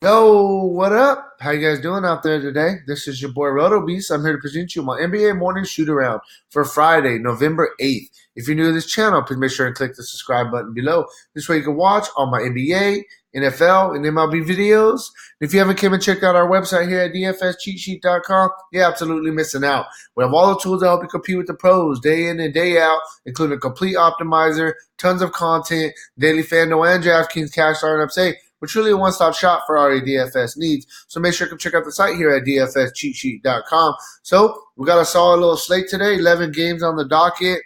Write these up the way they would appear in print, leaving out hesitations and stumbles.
Yo, what up? How you guys doing out there today? This is your boy Roto Beast. I'm here to present you my NBA morning shoot around for Friday, November 8th. If you're new to this channel, please make sure and click the subscribe button below. This way you can watch all my NBA, NFL, and MLB videos. And if you haven't come and checked out our website here at dfscheatsheet.com, you're absolutely missing out. We have all the tools that help you compete with the pros day in and day out, including a complete optimizer, tons of content, daily Fanduel and Draftkings cash startups. Hey, we're truly a one-stop shop for our DFS needs. So make sure to check out the site here at dfscheatsheet.com. So we got a solid little slate today, 11 games on the docket.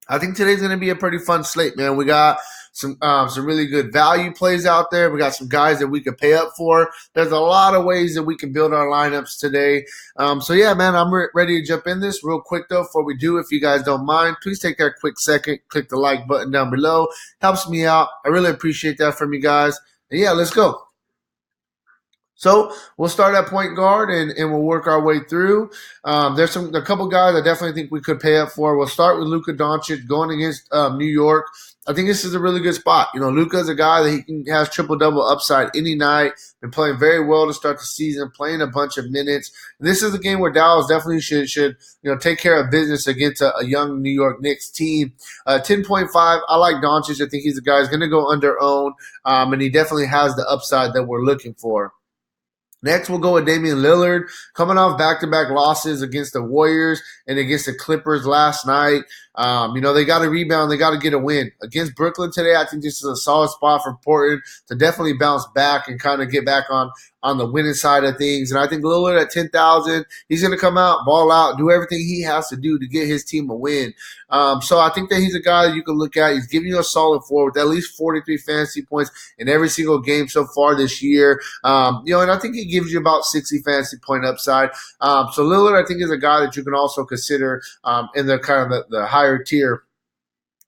I think today's going to be a pretty fun slate, man. We got some really good value plays out there. We got some guys that we could pay up for. There's a lot of ways that we can build our lineups today. So yeah, man, I'm ready to jump in this real quick though. Before we do, if you guys don't mind, please take that quick second, click the like button down below. Helps me out. I really appreciate that from you guys. And yeah, let's go. So we'll start at point guard and we'll work our way through. There's a couple guys I definitely think we could pay up for. We'll start with Luka Doncic going against New York. I think this is a really good spot. You know, Luka's a guy that has triple double upside any night. Been playing very well to start the season, playing a bunch of minutes. And this is a game where Dallas definitely should take care of business against a young New York Knicks team. 10.5. I like Doncic. I think he's a guy who's going to go under own, and he definitely has the upside that we're looking for. Next, we'll go with Damian Lillard, coming off back-to-back losses against the Warriors and against the Clippers last night. They got to rebound. They got to get a win. Against Brooklyn today, I think this is a solid spot for Portland to definitely bounce back and kind of get back on the winning side of things. And I think Lillard at 10,000, he's going to come out, ball out, do everything he has to do to get his team a win. So I think that he's a guy that you can look at. He's giving you a solid floor with at least 43 fantasy points in every single game so far this year. And I think he gives you about 60 fantasy point upside. So Lillard, I think, is a guy that you can also consider in the kind of the higher tier.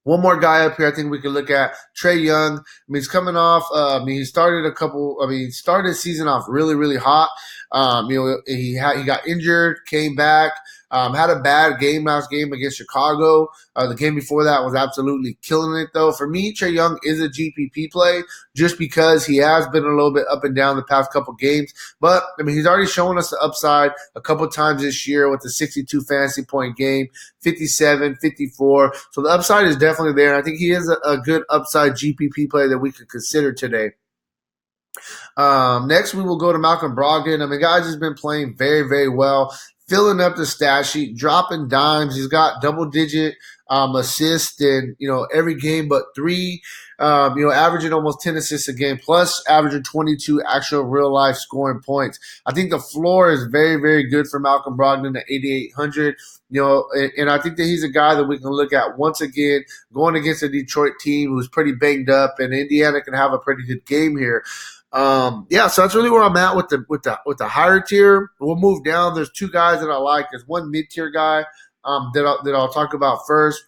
One more guy up here I think we can look at, Trae Young. He's coming off. He started started the season off really, really hot. He got injured, came back, had a bad game last game against Chicago. The game before that was absolutely killing it, though. For me, Trae Young is a GPP play just because he has been a little bit up and down the past couple games. But, he's already shown us the upside a couple times this year with the 62 fantasy point game, 57, 54. So the upside is definitely there. I think he is a good upside GPP play that we could consider today. Next, we will go to Malcolm Brogdon. Guys has been playing very, very well, filling up the stat sheet, dropping dimes. He's got double-digit assists in every game but three. Averaging almost 10 assists a game, plus averaging 22 actual real-life scoring points. I think the floor is very, very good for Malcolm Brogdon at 8,800. And I think that he's a guy that we can look at once again going against a Detroit team who's pretty banged up, and Indiana can have a pretty good game here. So that's really where I'm at with the higher tier. We'll move down. There's two guys that I like. There's one mid tier guy that I'll talk about first.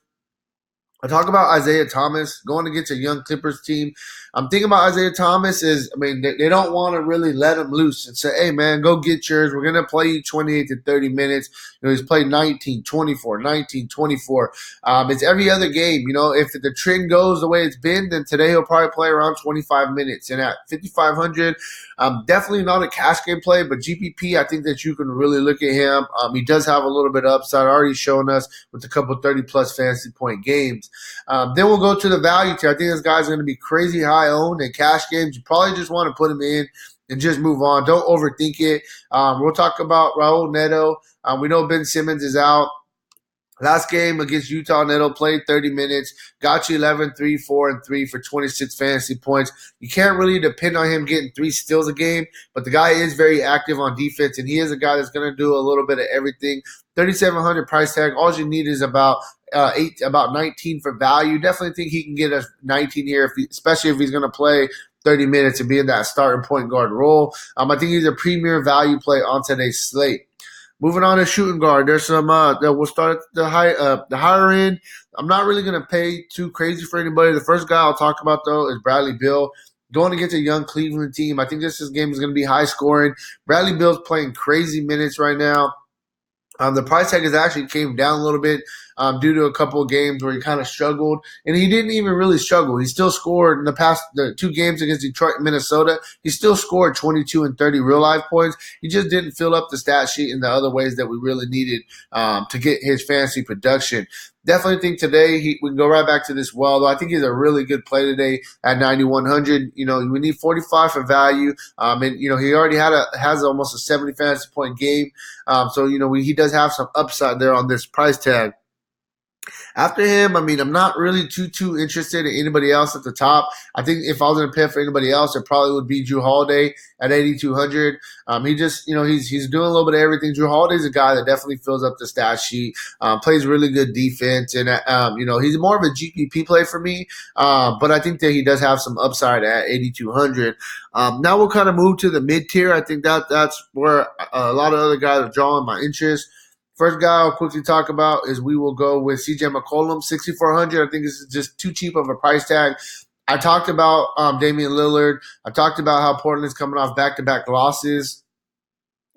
I talk about Isaiah Thomas going against a young Clippers team. I'm thinking about Isaiah Thomas they don't want to really let him loose and say, hey, man, go get yours. We're going to play you 28 to 30 minutes. He's played 19, 24, 19, 24. It's every other game. If the trend goes the way it's been, then today he'll probably play around 25 minutes. And at 5,500, definitely not a cash game play, but GPP, I think that you can really look at him. He does have a little bit of upside, already shown us with a couple 30-plus fantasy point games. Then we'll go to the value tier. I think this guy's going to be crazy high owned in cash games. You probably just want to put him in and just move on. Don't overthink it. We'll talk about Raul Neto. We know Ben Simmons is out. Last game against Utah, Neto played 30 minutes, got you 11, 3, 4, and 3 for 26 fantasy points. You can't really depend on him getting 3 steals a game, but the guy is very active on defense, and he is a guy that's going to do a little bit of everything. 3,700 price tag. All you need is about 19 for value. Definitely think he can get us 19 here, especially if he's going to play 30 minutes and be in that starting point guard role. I think he's a premier value play on today's slate. Moving on to shooting guard, there's some that we'll start at the higher end. I'm not really going to pay too crazy for anybody. The first guy I'll talk about, though, is Bradley Beal. Going against a young Cleveland team. I think this game is going to be high scoring. Bradley Beal's playing crazy minutes right now. The price tag has actually came down a little bit. due to a couple of games where he kind of struggled. And he didn't even really struggle. He still scored in the 2 games against Detroit and Minnesota. He still scored 22 and 30 real life points. He just didn't fill up the stat sheet in the other ways that we really needed to get his fantasy production. Definitely think today we can go right back to this well, though. I think he's a really good play today at 9,100. We need 45 for value. And he already has almost a 70 fantasy point game. So he does have some upside there on this price tag. After him, I mean, I'm not really too interested in anybody else at the top. I think if I was going to pay for anybody else, it probably would be Drew Holiday at 8,200. He just, he's doing a little bit of everything. Drew Holiday's a guy that definitely fills up the stat sheet, plays really good defense, and he's more of a GPP play for me. But I think that he does have some upside at 8,200. Now we'll kind of move to the mid tier. I think that's where a lot of other guys are drawing my interest. First guy I'll quickly talk about is we will go with CJ McCollum, 6,400. I think this is just too cheap of a price tag. I talked about Damian Lillard. I talked about how Portland's coming off back-to-back losses.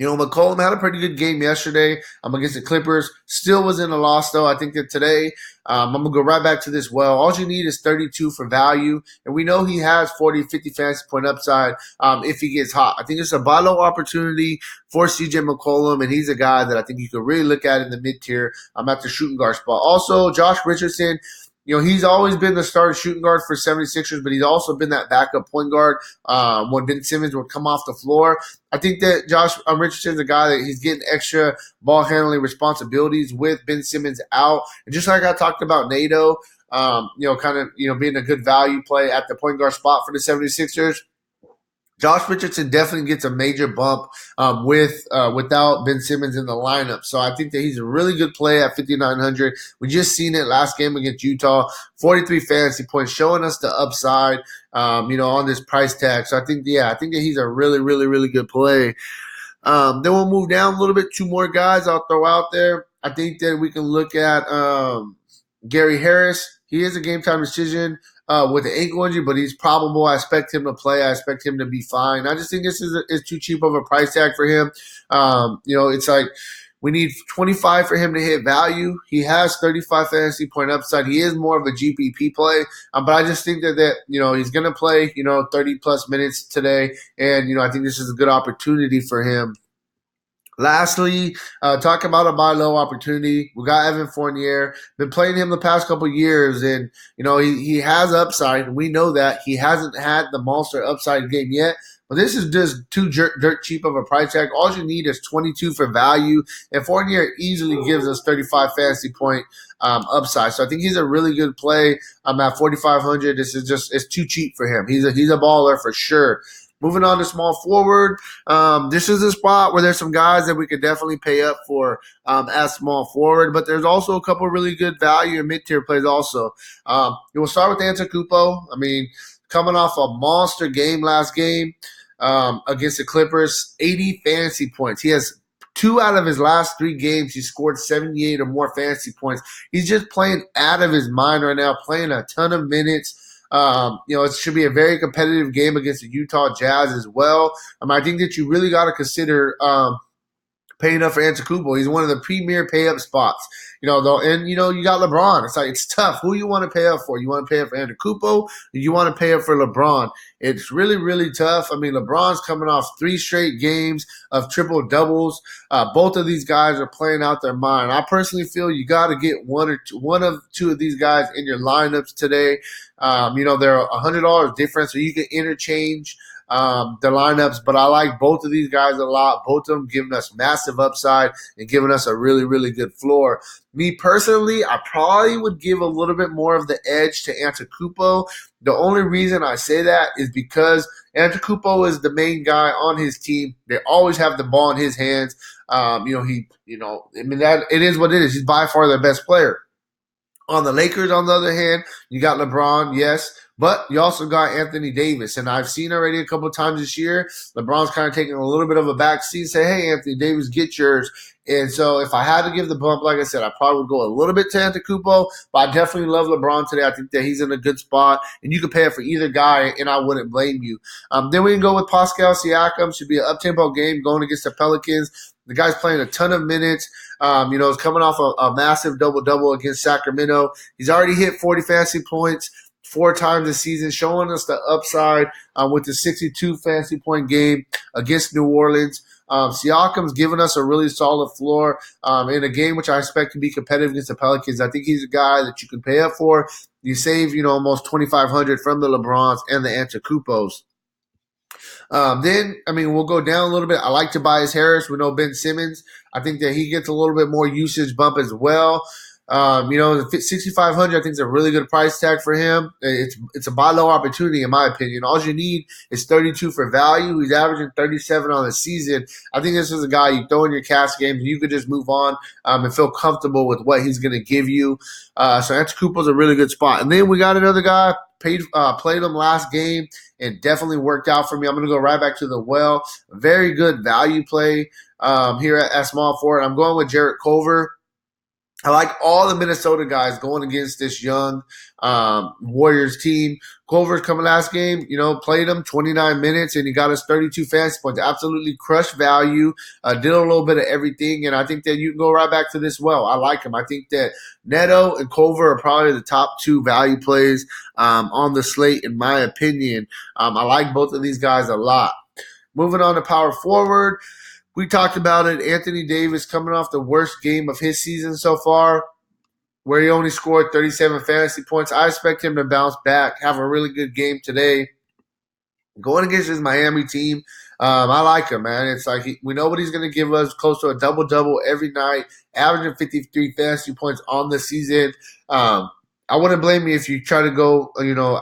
McCollum had a pretty good game yesterday against the Clippers. Still was in a loss, though. I think that today I'm going to go right back to this well. All you need is 32 for value, and we know he has 40, 50 fantasy point upside if he gets hot. I think it's a buy low opportunity for CJ McCollum, and he's a guy that I think you could really look at in the mid-tier at the shooting guard spot. Also, Josh Richardson, he's always been the starting shooting guard for 76ers, but he's also been that backup point guard when Ben Simmons would come off the floor. I think that Josh Richardson's a guy that he's getting extra ball handling responsibilities with Ben Simmons out. And just like I talked about Nato, being a good value play at the point guard spot for the 76ers, Josh Richardson definitely gets a major bump without Ben Simmons in the lineup. So I think that he's a really good play at 5,900. We just seen it last game against Utah, 43 fantasy points, showing us the upside, on this price tag. So I think that he's a really, really, really good play. Then we'll move down a little bit. 2 more guys I'll throw out there. I think that we can look at Gary Harris. He is a game-time decision with an ankle injury, but he's probable. I expect him to play. I expect him to be fine. I just think this is too cheap of a price tag for him. It's like we need 25 for him to hit value. He has 35 fantasy point upside. He is more of a GPP play, but I just think that he's going to play 30-plus minutes today, and I think this is a good opportunity for him. Lastly, talk about a buy low opportunity. We got Evan Fournier. Been playing him the past couple of years, and he has upside. And we know that he hasn't had the monster upside game yet. But this is just too dirt cheap of a price tag. All you need is 22 for value, and Fournier easily gives us 35 fantasy point upside. So I think he's a really good play. I'm at 4,500. It's too cheap for him. He's a baller for sure. Moving on to small forward, this is a spot where there's some guys that we could definitely pay up for as small forward, but there's also a couple really good value and mid-tier plays also. We'll start with Antetokounmpo. I mean, coming off a monster game last game against the Clippers, 80 fantasy points. He has 2 out of his last 3 games. He scored 78 or more fantasy points. He's just playing out of his mind right now, playing a ton of minutes. It should be a very competitive game against the Utah Jazz as well. I think that you really got to consider paying up for Antetokounmpo. He's one of the premier pay up spots. You got LeBron. It's tough. Who you want to pay up for? You want to pay up for Antetokounmpo, or you want to pay up for LeBron? It's really, really tough. I mean, LeBron's coming off 3 straight games of triple doubles. Both of these guys are playing out their mind. I personally feel you got to get one of 2 of these guys in your lineups today. They're $100 difference, so you can interchange the lineups, but I like both of these guys a lot. Both of them giving us massive upside and giving us a really, really good floor. Me personally, I probably would give a little bit more of the edge to Antetokounmpo. The only reason I say that is because Antetokounmpo is the main guy on his team. They always have the ball in his hands. That it is what it is. He's by far their best player. On the Lakers, on the other hand, you got LeBron, yes, But you also got Anthony Davis, and I've seen already a couple of times this year, LeBron's kind of taking a little bit of a back seat, say, hey, Anthony Davis, get yours. And so if I had to give the bump, like I said, I probably would go a little bit to Antetokounmpo, but I definitely love LeBron today. I think that he's in a good spot, and you can pay it for either guy, and I wouldn't blame you. Then we can go with Pascal Siakam. Should be an up-tempo game going against the Pelicans. The guy's playing a ton of minutes. He's coming off a massive double-double against Sacramento. He's already hit 40 fantasy points 4 times this season, showing us the upside with the 62 fantasy point game against New Orleans. Siakam's given us a really solid floor in a game which I expect to be competitive against the Pelicans. I think he's a guy that you can pay up for. You save, almost $2,500 from the LeBrons and the Antetokounmpos. We'll go down a little bit. I like Tobias Harris. We know Ben Simmons. I think that he gets a little bit more usage bump as well. The 6,500 I think is a really good price tag for him. It's a buy low opportunity in my opinion. All you need is 32 for value. He's averaging 37 on the season. I think this is a guy you throw in your cash games and you could just move on and feel comfortable with what he's going to give you. So Antetokounmpo's a really good spot. And then we got another guy played him last game and definitely worked out for me. I'm going to go right back to the well. Very good value play here at small forward. I'm going with Jarrett Culver. I like all the Minnesota guys going against this young Warriors team. Culver's coming last game, played him 29 minutes, and he got us 32 fantasy points. Absolutely crushed value, did a little bit of everything, and I think that you can go right back to this well. I like him. I think that Neto and Culver are probably the top 2 value plays on the slate, in my opinion. I like both of these guys a lot. Moving on to power forward. We talked about it. Anthony Davis coming off the worst game of his season so far, where he only scored 37 fantasy points. I expect him to bounce back, have a really good game today. Going against his Miami team, I like him, man. It's like we know what he's going to give us, close to a double-double every night, averaging 53 fantasy points on the season. I wouldn't blame you if you try to go,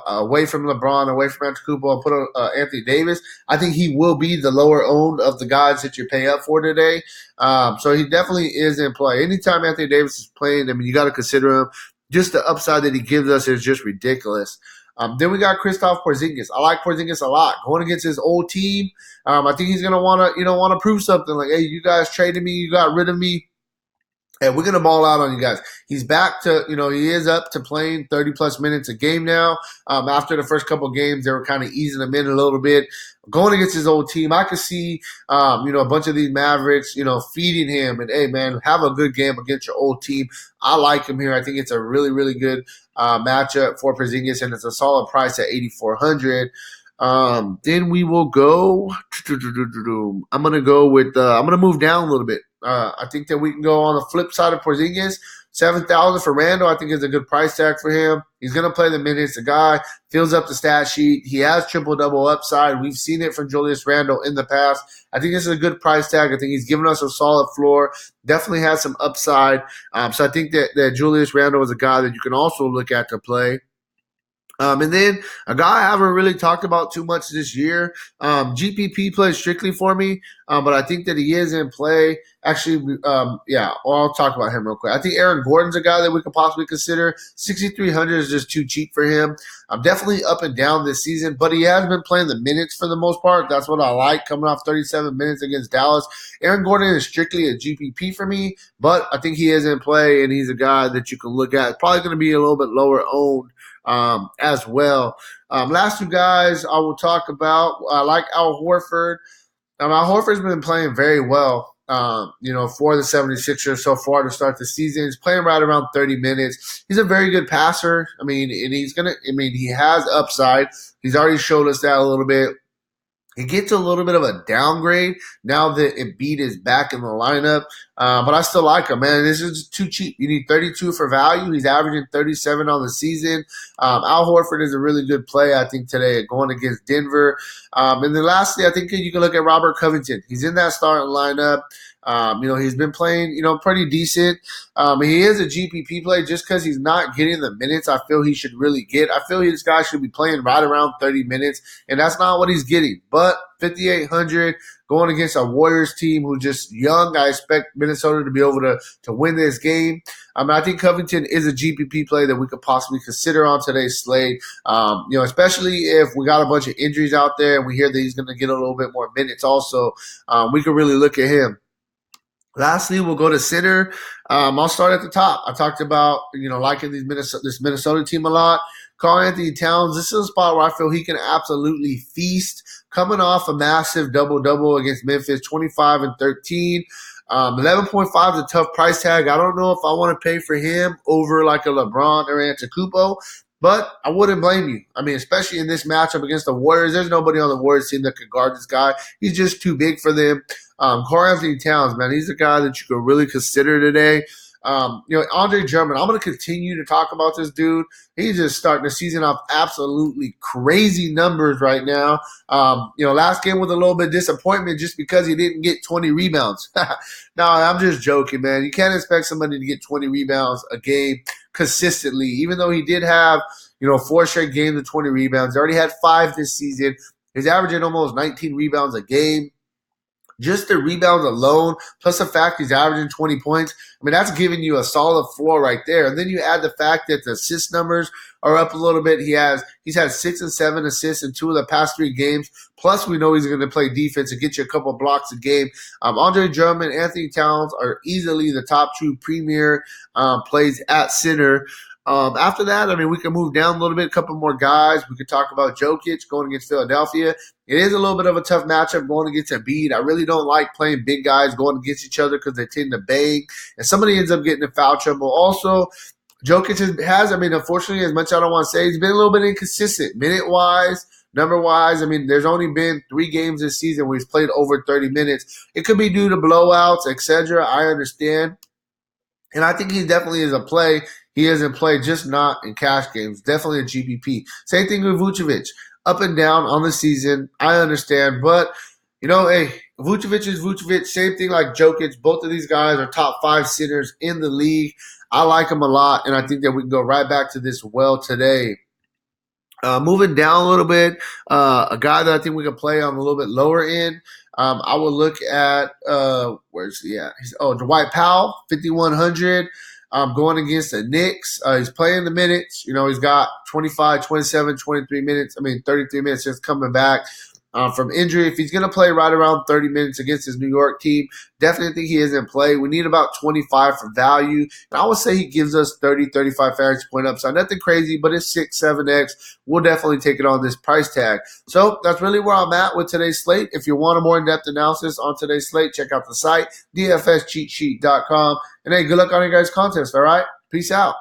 away from LeBron, away from Antetokounmpo, and put Anthony Davis. I think he will be the lower owned of the guys that you pay up for today. So he definitely is in play. Anytime Anthony Davis is playing, you got to consider him. Just the upside that he gives us is just ridiculous. Then we got Kristaps Porzingis. I like Porzingis a lot. Going against his old team, I think he's gonna want to prove something. Like, hey, you guys traded me, you got rid of me. And we're going to ball out on you guys. He's back to, he is up to playing 30-plus minutes a game now. After the first couple of games, they were kind of easing him in a little bit. Going against his old team, I could see, a bunch of these Mavericks, feeding him. And, hey, man, have a good game against your old team. I like him here. I think it's a really, really good matchup for Porzingis, and it's a solid price at $8,400. Then we will go. I'm gonna move down a little bit. I think that we can go on the flip side of Porzingis. 7,000 for Randall, I think is a good price tag for him. He's gonna play the minutes. The guy fills up the stat sheet. He has triple-double upside. We've seen it from Julius Randle in the past. I think this is a good price tag. I think he's given us a solid floor. Definitely has some upside. So I think that Julius Randle is a guy that you can also look at to play. And then a guy I haven't really talked about too much this year. GPP plays strictly for me, but I think that he is in play. Actually, I'll talk about him real quick. I think Aaron Gordon's a guy that we could possibly consider. 6,300 is just too cheap for him. I'm definitely up and down this season, but he has been playing the minutes for the most part. That's what I like, coming off 37 minutes against Dallas. Aaron Gordon is strictly a GPP for me, but I think he is in play, and he's a guy that you can look at. Probably going to be a little bit lower owned as well. Last 2 guys I will talk about. I like Al Horford. Al Horford's been playing very well, for the 76ers so far to start the season. He's playing right around 30 minutes. He's a very good passer. He has upside. He's already showed us that a little bit. It gets a little bit of a downgrade now that Embiid is back in the lineup, but I still like him, man. This is too cheap. You need 32 for value. He's averaging 37 on the season. Al Horford is a really good play, I think, today going against Denver. And then lastly, I think you can look at Robert Covington. He's in that starting lineup. He's been playing, pretty decent. He is a GPP play just because he's not getting the minutes I feel he should really get. I feel this guy should be playing right around 30 minutes, and that's not what he's getting. But 5,800 going against a Warriors team who's just young. I expect Minnesota to be able to win this game. I think Covington is a GPP play that we could possibly consider on today's slate. Especially if we got a bunch of injuries out there and we hear that he's going to get a little bit more minutes also, we could really look at him. Lastly, we'll go to center. I'll start at the top. I talked about, liking this Minnesota team a lot. Karl-Anthony Towns, this is a spot where I feel he can absolutely feast. Coming off a massive double-double against Memphis, 25 and 13. 11.5 is a tough price tag. I don't know if I want to pay for him over like a LeBron or Antetokounmpo, but I wouldn't blame you. Especially in this matchup against the Warriors, there's nobody on the Warriors team that could guard this guy. He's just too big for them. Karl-Anthony Towns, man, he's a guy that you could really consider today. Andre Drummond, I'm going to continue to talk about this dude. He's just starting the season off absolutely crazy numbers right now. Last game was a little bit disappointment just because he didn't get 20 rebounds. No, I'm just joking, man. You can't expect somebody to get 20 rebounds a game consistently, even though he did have, 4 straight games of 20 rebounds. He already had 5 this season. He's averaging almost 19 rebounds a game. Just the rebounds alone, plus the fact he's averaging 20 points, that's giving you a solid floor right there. And then you add the fact that the assist numbers are up a little bit. He's had 6 and 7 assists in 2 of the past 3 games. Plus, we know he's going to play defense and get you a couple of blocks a game. Andre Drummond, Anthony Towns are easily the top 2 premier plays at center. After that, we can move down a little bit, a couple more guys. We could talk about Jokic going against Philadelphia. It is a little bit of a tough matchup going against Embiid. I really don't like playing big guys going against each other because they tend to bang, and somebody ends up getting in foul trouble. Also, Jokic has, unfortunately, as much as I don't want to say, he's been a little bit inconsistent. Minute-wise, number-wise, there's only been 3 games this season where he's played over 30 minutes. It could be due to blowouts, etc. I understand. And I think he definitely is a play. He isn't played, just not in cash games. Definitely a GPP. Same thing with Vucevic. Up and down on the season. I understand. But, Vucevic is Vucevic. Same thing like Jokic. Both of these guys are top 5 centers in the league. I like them a lot, and I think that we can go right back to this well today. Moving down a little bit, a guy that I think we can play on a little bit lower end. I would look at where's he at? Dwight Powell, 5,100. Going against the Knicks. He's playing the minutes. He's got 25, 27, 23 minutes. 33 minutes since coming back from injury. If he's going to play right around 30 minutes against his New York team, definitely think he is in play. We need about 25 for value. And I would say he gives us 30, 35 fantasy point upside. Nothing crazy, but it's 6, 7X. We'll definitely take it on this price tag. So that's really where I'm at with today's slate. If you want a more in-depth analysis on today's slate, check out the site, dfscheatsheet.com. And hey, good luck on your guys' contest, all right? Peace out.